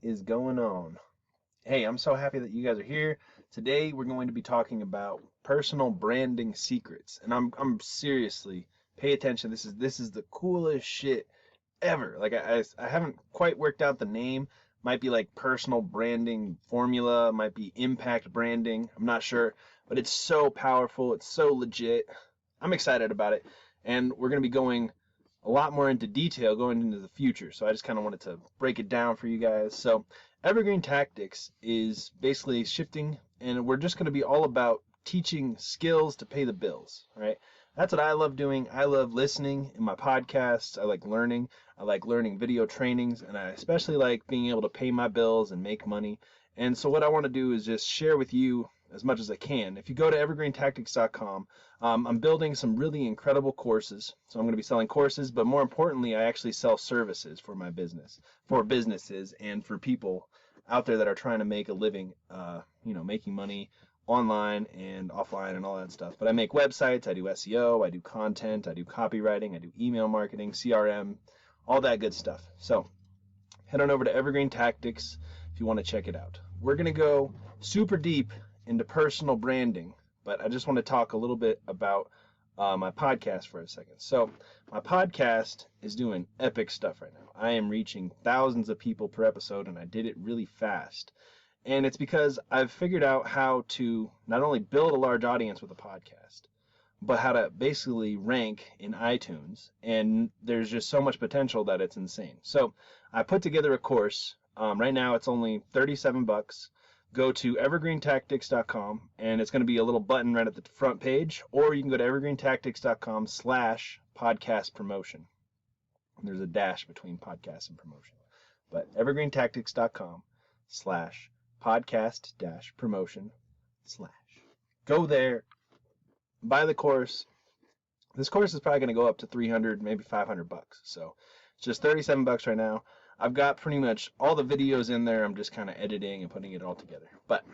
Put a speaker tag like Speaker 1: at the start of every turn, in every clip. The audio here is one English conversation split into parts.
Speaker 1: is going on? Hey, I'm so happy that you guys are here. Today we're going to be talking about personal branding secrets. And I'm seriously, pay attention. This is the coolest shit ever. Like I haven't quite worked out the name. Might be like personal branding formula, might be impact branding. I'm not sure, but it's so powerful. It's so legit. I'm excited about it. And we're going to be going a lot more into detail going into the future. So I just kind of wanted to break it down for you guys. So Evergreen Tactics is basically shifting, and we're just going to be all about teaching skills to pay the bills, right? That's what I love doing. I love listening in my podcasts. I like learning. I like learning video trainings, and I especially like being able to pay my bills and make money. And so what I want to do is just share with you as much as I can. If you go to evergreentactics.com, I'm building some really incredible courses. So I'm going to be selling courses, but more importantly, I actually sell services for my business, for businesses and for people out there that are trying to make a living, making money online and offline and all that stuff. But I make websites, I do SEO, I do content, I do copywriting, I do email marketing, CRM, all that good stuff. So head on over to Evergreen Tactics if you want to check it out. We're going to go super deep into personal branding, but I just want to talk a little bit about my podcast for a second. So my podcast is doing epic stuff right now. I am reaching thousands of people per episode, and I did it really fast. And it's because I've figured out how to not only build a large audience with a podcast, but how to basically rank in iTunes. And there's just so much potential that it's insane. So I put together a course. Right now it's only $37. Go to evergreentactics.com, and it's going to be a little button right at the front page, or you can go to evergreentactics.com/podcast promotion. There's a dash between podcast and promotion. But evergreentactics.com/podcast-promotion/. Go there, buy the course. This course is probably going to go up to $300, maybe $500. So it's just $37 right now. I've got pretty much all the videos in there. I'm just kind of editing and putting it all together. But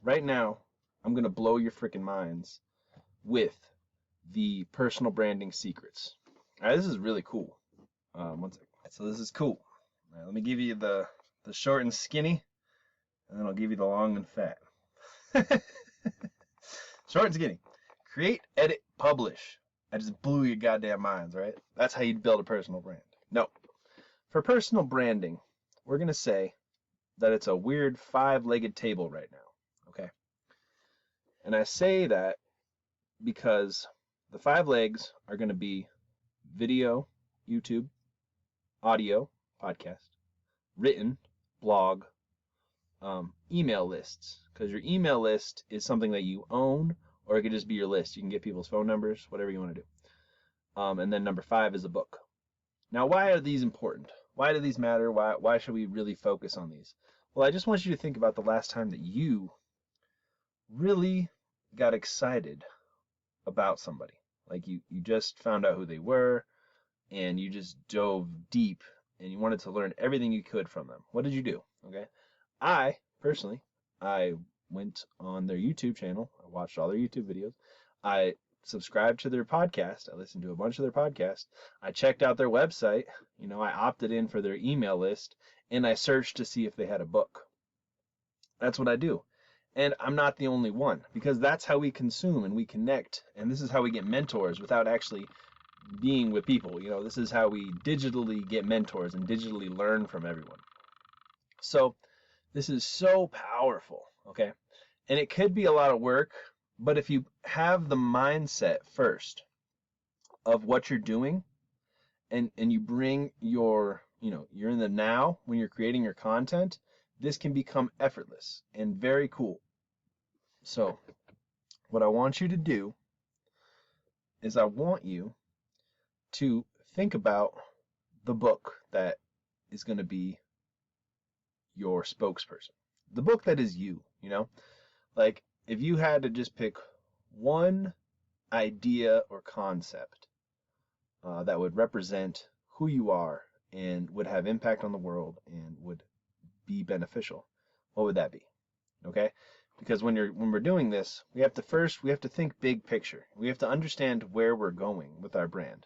Speaker 1: right now, I'm going to blow your freaking minds with the personal branding secrets. All right, this is really cool. One second. So this is cool. All right, let me give you the short and skinny, and then I'll give you the long and fat. Short and skinny. Create, edit, publish. I just blew your goddamn minds, right? That's how you build a personal brand. No. For personal branding, we're going to say that it's a weird five-legged table right now, okay? And I say that because the five legs are going to be video, YouTube, audio, podcast, written, blog, email lists. Because your email list is something that you own, or it could just be your list. You can get people's phone numbers, whatever you want to do. And then number 5 is a book. Now, why are these important? Why do these matter? Why should we really focus on these? Well, I just want you to think about the last time that you really got excited about somebody. Like you just found out who they were, and you just dove deep, and you wanted to learn everything you could from them. What did you do? Okay. I went on their YouTube channel. I watched all their YouTube videos. I subscribed to their podcast. I listened to a bunch of their podcasts. I checked out their website. I opted in for their email list, and I searched to see if they had a book. That's what I do. And I'm not the only one, because that's how we consume and we connect. And this is how we get mentors without actually being with people. This is how we digitally get mentors and digitally learn from everyone. So this is so powerful, okay? And it could be a lot of work, but if you have the mindset first of what you're doing, and you bring you're in the now when you're creating your content, this can become effortless and very cool. So what I want you to do is I want you to think about the book that is going to be your spokesperson. The book that is you, Like, if you had to just pick one idea or concept that would represent who you are and would have impact on the world and would be beneficial, what would that be? Okay? Because when we're doing this, we have to think big picture. We have to understand where we're going with our brand.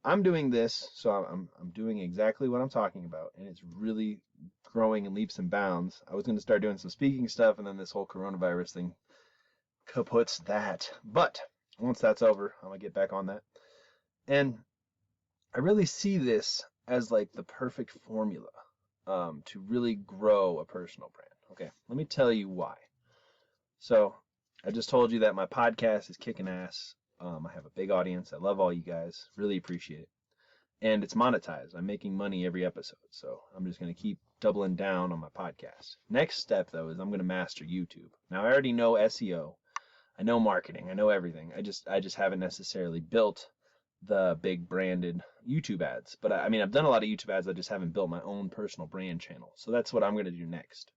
Speaker 1: I'm doing this, so I'm doing exactly what I'm talking about, and it's really growing in leaps and bounds. I was going to start doing some speaking stuff, and then this whole coronavirus thing kaputs that. But once that's over, I'm gonna get back on that. And I really see this as like the perfect formula to really grow a personal brand. Okay, let me tell you why. So I just told you that my podcast is kicking ass. I have a big audience. I love all you guys. Really appreciate it. And it's monetized. I'm making money every episode. So I'm just going to keep doubling down on my podcast. Next step, though, is I'm going to master YouTube. Now, I already know SEO. I know marketing. I know everything. I just haven't necessarily built the big branded YouTube ads. But I mean, I've done a lot of YouTube ads. I just haven't built my own personal brand channel. So that's what I'm going to do next.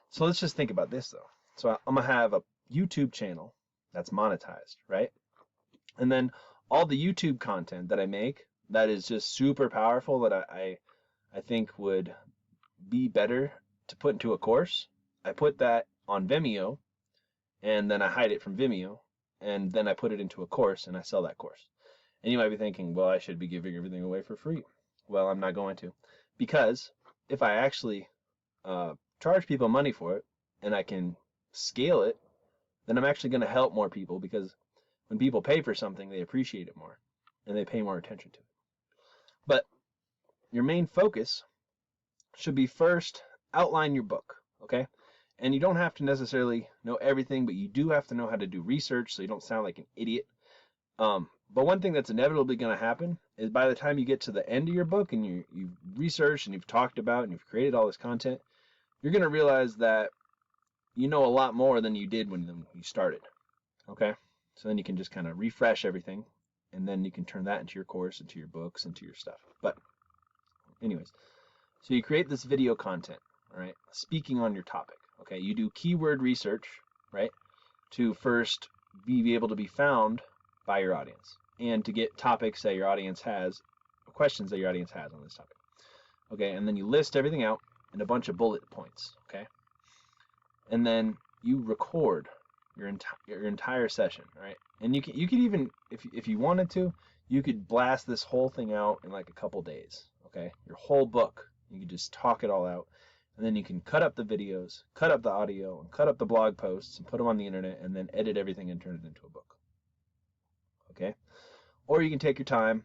Speaker 1: So let's just think about this, though. So I'm going to have a YouTube channel that's monetized, right? And then all the YouTube content that I make that is just super powerful that I think would be better to put into a course, I put that on Vimeo, and then I hide it from Vimeo, and then I put it into a course and I sell that course. And you might be thinking, well, I should be giving everything away for free. Well, I'm not going to, because if I actually charge people money for it and I can scale it, then I'm actually going to help more people, because when people pay for something, they appreciate it more and they pay more attention to it. But your main focus should be first outline your book, okay? And you don't have to necessarily know everything, but you do have to know how to do research so you don't sound like an idiot. But one thing that's inevitably going to happen is by the time you get to the end of your book and you've researched and you've talked about and you've created all this content, you're going to realize that you know a lot more than you did when you started, okay? So then you can just kind of refresh everything, and then you can turn that into your course, into your books, into your stuff. But anyways, so you create this video content, all right, speaking on your topic, okay? You do keyword research, right, to first be able to be found by your audience and to get topics that your audience has, questions that your audience has on this topic, okay? And then you list everything out in a bunch of bullet points, okay? And then you record your entire session, right? And you could even, if you wanted to, you could blast this whole thing out in like a couple days, okay? Your whole book, you could just talk it all out, and then you can cut up the videos, cut up the audio, and cut up the blog posts and put them on the internet, and then edit everything and turn it into a book, okay? Or you can take your time.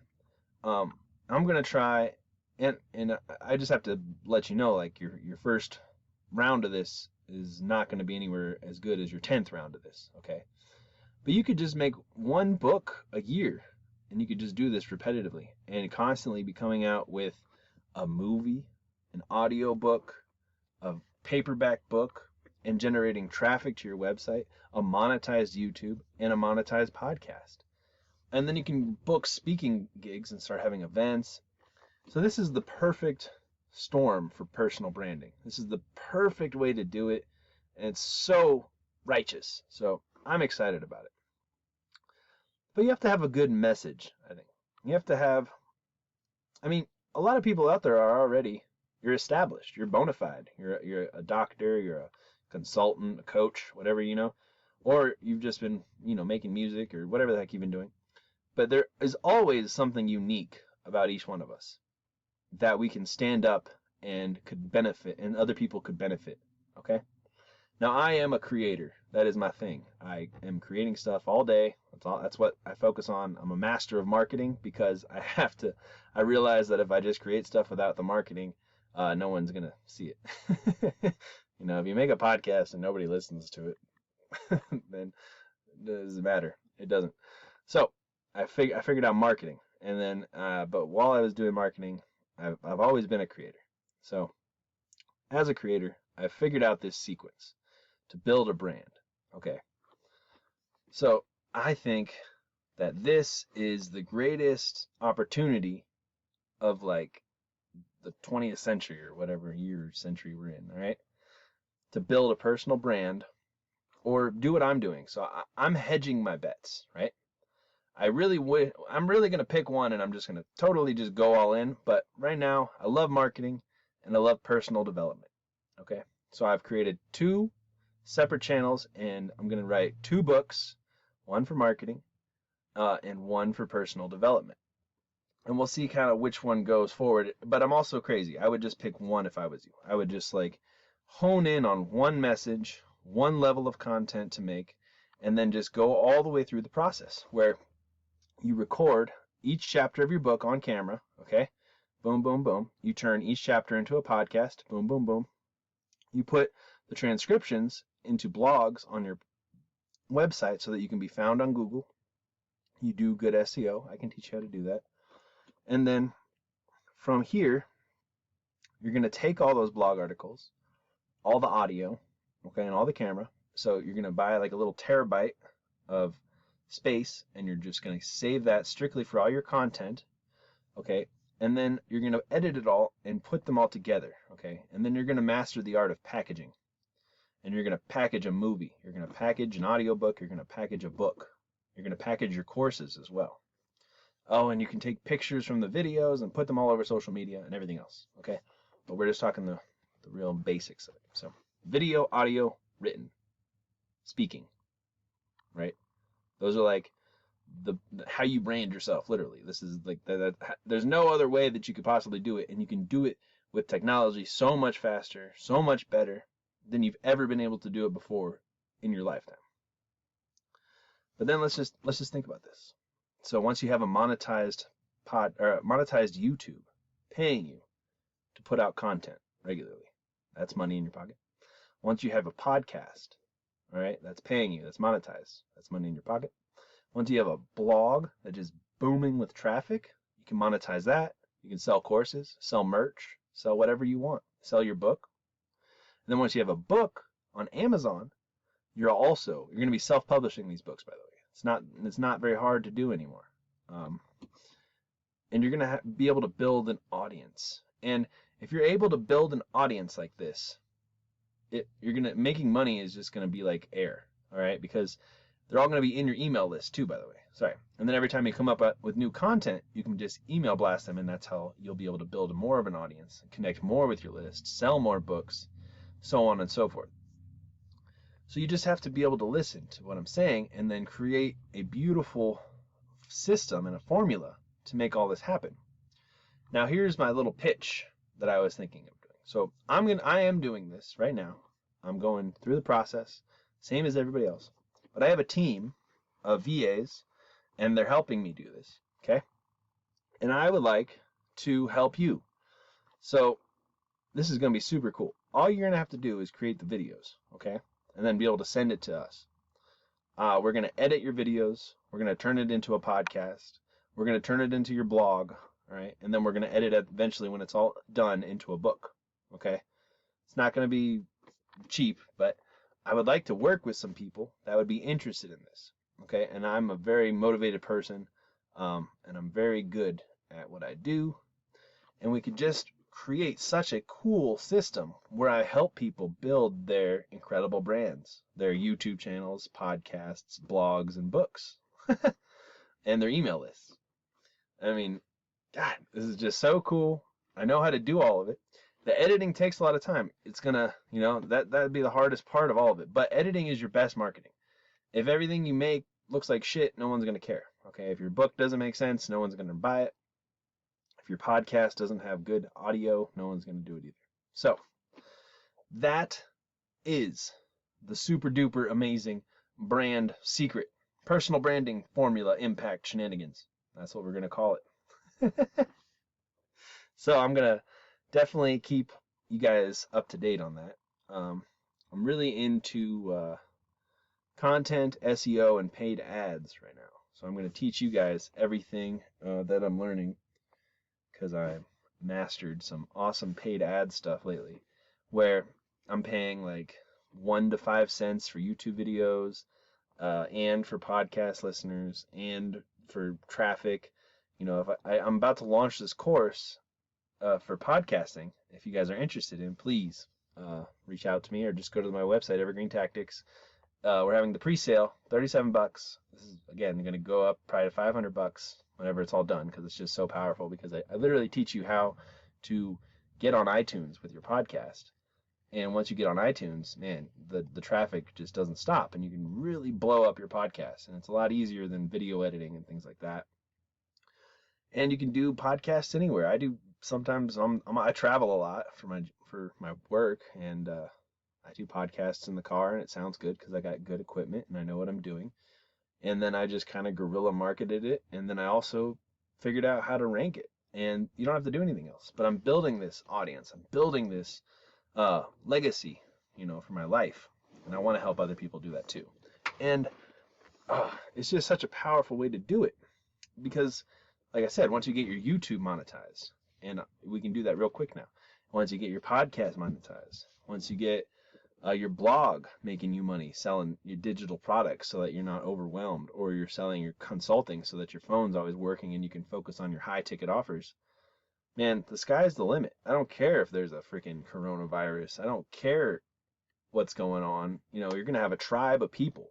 Speaker 1: I'm gonna try, and I just have to let you know, like your first round of this is not going to be anywhere as good as your 10th round of this, okay? But you could just make one book a year, and you could just do this repetitively and constantly be coming out with a movie, an audio book, a paperback book, and generating traffic to your website, a monetized YouTube, and a monetized podcast. And then you can book speaking gigs and start having events. So this is the perfect storm for personal branding. This is the perfect way to do it, and it's so righteous. So I'm excited about it. But you have to have a good message, I think. You have to have, I mean, a lot of people out there are already, you're established, you're bona fide, you're a doctor, you're a consultant, a coach, whatever, or you've just been, making music or whatever the heck you've been doing. But there is always something unique about each one of us that we can stand up and could benefit, and other people could benefit, okay? Now, I am a creator. That is my thing. I am creating stuff all day. That's what I focus on. I'm a master of marketing because I realize that if I just create stuff without the marketing, no one's going to see it. If you make a podcast and nobody listens to it, then it doesn't matter. It doesn't. So I figured out marketing. And then, but while I was doing marketing, I've always been a creator. So as a creator, I figured out this sequence to build a brand. Okay. So I think that this is the greatest opportunity of like the 20th century or whatever year century we're in, all right? To build a personal brand or do what I'm doing. So I'm hedging my bets, right? I'm really going to pick one, and I'm just going to totally just go all in. But right now, I love marketing and I love personal development. Okay. So I've created 2 separate channels, and I'm going to write 2 books, one for marketing and one for personal development. and we'll see kind of which one goes forward. But I'm also crazy. I would just pick one if I was you. I would just like hone in on one message, one level of content to make, and then just go all the way through the process where you record each chapter of your book on camera, okay? Boom, boom, boom. You turn each chapter into a podcast. Boom, boom, boom. You put the transcriptions into blogs on your website so that you can be found on Google. You do good SEO. I can teach you how to do that. And then from here, you're going to take all those blog articles, all the audio, okay, and all the camera. So you're going to buy like a little terabyte of space, and you're just going to save that strictly for all your content, okay? And then you're going to edit it all and put them all together, okay? And then you're going to master the art of packaging. And you're going to package a movie. You're going to package an audiobook. You're going to package a book. You're going to package your courses as well. Oh, and you can take pictures from the videos and put them all over social media and everything else, okay? But we're just talking the real basics of it. So video, audio, written, speaking, right? Those are like the how you brand yourself, literally. This is like there's no other way that you could possibly do it, and you can do it with technology so much faster, so much better than you've ever been able to do it before in your lifetime. But then let's just think about this. So once you have a monetized YouTube paying you to put out content regularly, that's money in your pocket. Once you have a podcast, all right, that's paying you, that's monetized, that's money in your pocket. Once you have a blog that is booming with traffic, you can monetize that. You can sell courses, sell merch, sell whatever you want, sell your book. And then once you have a book on Amazon, you're going to be self-publishing these books, by the way. It's not very hard to do anymore. And you're going to be able to build an audience. And if you're able to build an audience like this, making money is just going to be like air, all right? Because they're all going to be in your email list too, by the way. Sorry. And then every time you come up with new content, you can just email blast them, and that's how you'll be able to build more of an audience, connect more with your list, sell more books, so on and so forth. So you just have to be able to listen to what I'm saying and then create a beautiful system and a formula to make all this happen. Now here's my little pitch that I was thinking of doing. So I am doing this right now. I'm going through the process, same as everybody else. But I have a team of VAs, and they're helping me do this, okay? And I would like to help you. So this is going to be super cool. All you're going to have to do is create the videos, okay? And then be able to send it to us. We're going to edit your videos. We're going to turn it into a podcast. We're going to turn it into your blog, all right? And then we're going to edit it eventually when it's all done into a book, okay? It's not going to be cheap, but I would like to work with some people that would be interested in this, okay? And I'm a very motivated person, and I'm very good at what I do. And we could just create such a cool system where I help people build their incredible brands, their YouTube channels, podcasts, blogs, and books, and their email lists. I mean, God, this is just so cool. I know how to do all of it. The editing takes a lot of time. It's gonna, that'd be the hardest part of all of it. But editing is your best marketing. If everything you make looks like shit, no one's gonna care. Okay, if your book doesn't make sense, no one's gonna buy it. If your podcast doesn't have good audio, no one's gonna do it either. So that is the super duper amazing brand secret, personal branding formula impact shenanigans. That's what we're gonna call it. So I'm gonna definitely keep you guys up to date on that. I'm really into content, SEO, and paid ads right now. So I'm going to teach you guys everything that I'm learning, because I mastered some awesome paid ad stuff lately, where I'm paying like 1 to 5 cents for YouTube videos, and for podcast listeners, and for traffic. If I'm about to launch this course for podcasting. If you guys are interested in, please reach out to me, or just go to my website, Evergreen Tactics. We're having the pre-sale, $37. This is, again, going to go up probably to $500 whenever it's all done, because it's just so powerful, because I literally teach you how to get on iTunes with your podcast. And once you get on iTunes, man, the traffic just doesn't stop, and you can really blow up your podcast. And it's a lot easier than video editing and things like that. And you can do podcasts anywhere. I do sometimes. I travel a lot for my work, and I do podcasts in the car, and it sounds good because I got good equipment and I know what I'm doing. And then I just kind of guerrilla marketed it, and then I also figured out how to rank it. And you don't have to do anything else. But I'm building this audience. I'm building this legacy, for my life, and I want to help other people do that too. And it's just such a powerful way to do it because, like I said, once you get your YouTube monetized, and we can do that real quick now. Once you get your podcast monetized, once you get your blog making you money selling your digital products so that you're not overwhelmed, or you're selling your consulting so that your phone's always working and you can focus on your high ticket offers, man, the sky's the limit. I don't care if there's a freaking coronavirus. I don't care what's going on. You're going to have a tribe of people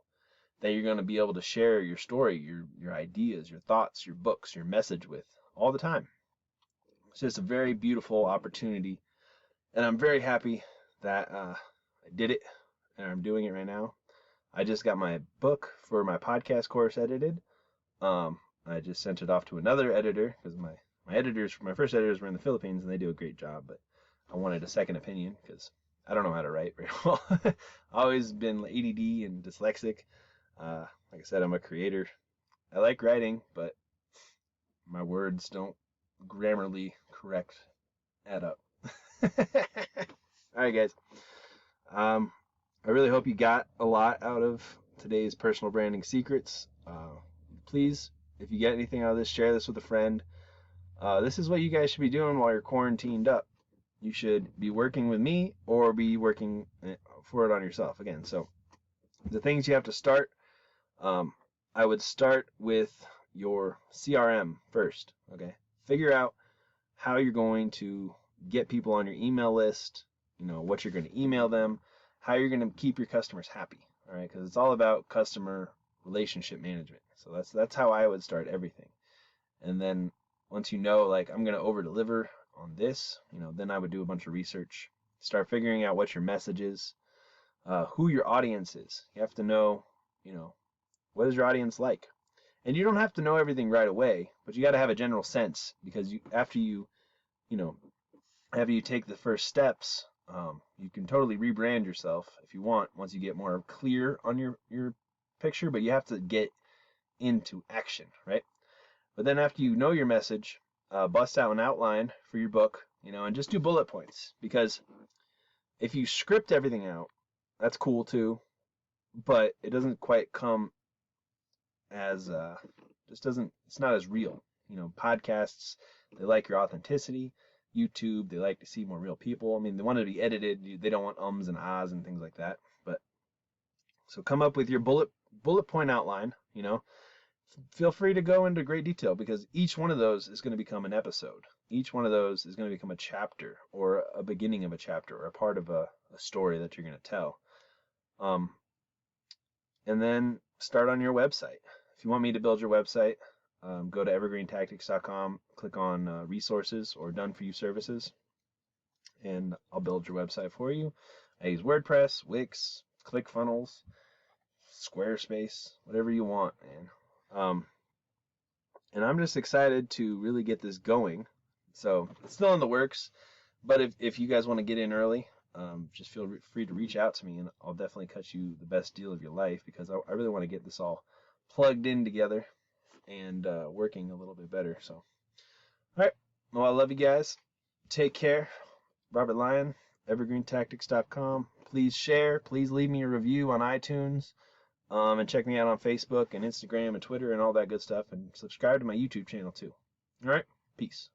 Speaker 1: that you're going to be able to share your story, your ideas, your thoughts, your books, your message with all the time. It's just a very beautiful opportunity, and I'm very happy that I did it, and I'm doing it right now. I just got my book for my podcast course edited. I just sent it off to another editor because my first editors were in the Philippines and they do a great job, but I wanted a second opinion because I don't know how to write very well. I've always been ADD and dyslexic. Like I said, I'm a creator. I like writing, but my words don't grammarly correct add up. All right, guys. I really hope you got a lot out of today's personal branding secrets. Please, if you get anything out of this, share this with a friend. This is what you guys should be doing while you're quarantined up. You should be working with me or be working for it on yourself again. So the things you have to start, I would start with your CRM first. Okay, figure out how you're going to get people on your email list. What you're going to email them, how you're going to keep your customers happy. All right, because it's all about customer relationship management. So that's how I would start everything. And then once like I'm going to over deliver on this, then I would do a bunch of research, start figuring out what your message is, who your audience is. You have to know, what is your audience like? And you don't have to know everything right away, but you got to have a general sense, because after you take the first steps, you can totally rebrand yourself if you want once you get more clear on your picture, but you have to get into action, right? But then after you know your message, bust out an outline for your book, and just do bullet points, because if you script everything out, that's cool too, but it doesn't quite come as it's not as real. Podcasts, they like your authenticity. YouTube, they like to see more real people. I mean, they want it to be edited. They don't want ums and ahs and things like that. But so come up with your bullet point outline. Feel free to go into great detail, because each one of those is going to become an episode. Each one of those is going to become a chapter, or a beginning of a chapter, or a part of a story that you're going to tell. And then start on your website. If you want me to build your website, go to evergreentactics.com, click on resources or done for you services, and I'll build your website for you. I use WordPress, Wix, ClickFunnels, Squarespace, whatever you want, man. And I'm just excited to really get this going. So it's still in the works, but if you guys want to get in early, just feel free to reach out to me, and I'll definitely cut you the best deal of your life, because I really want to get this all plugged in together and working a little bit better. So, all right. Well, I love you guys. Take care. Robert Lyon, evergreentactics.com. Please share. Please leave me a review on iTunes. And check me out on Facebook and Instagram and Twitter and all that good stuff. And subscribe to my YouTube channel too. All right. Peace.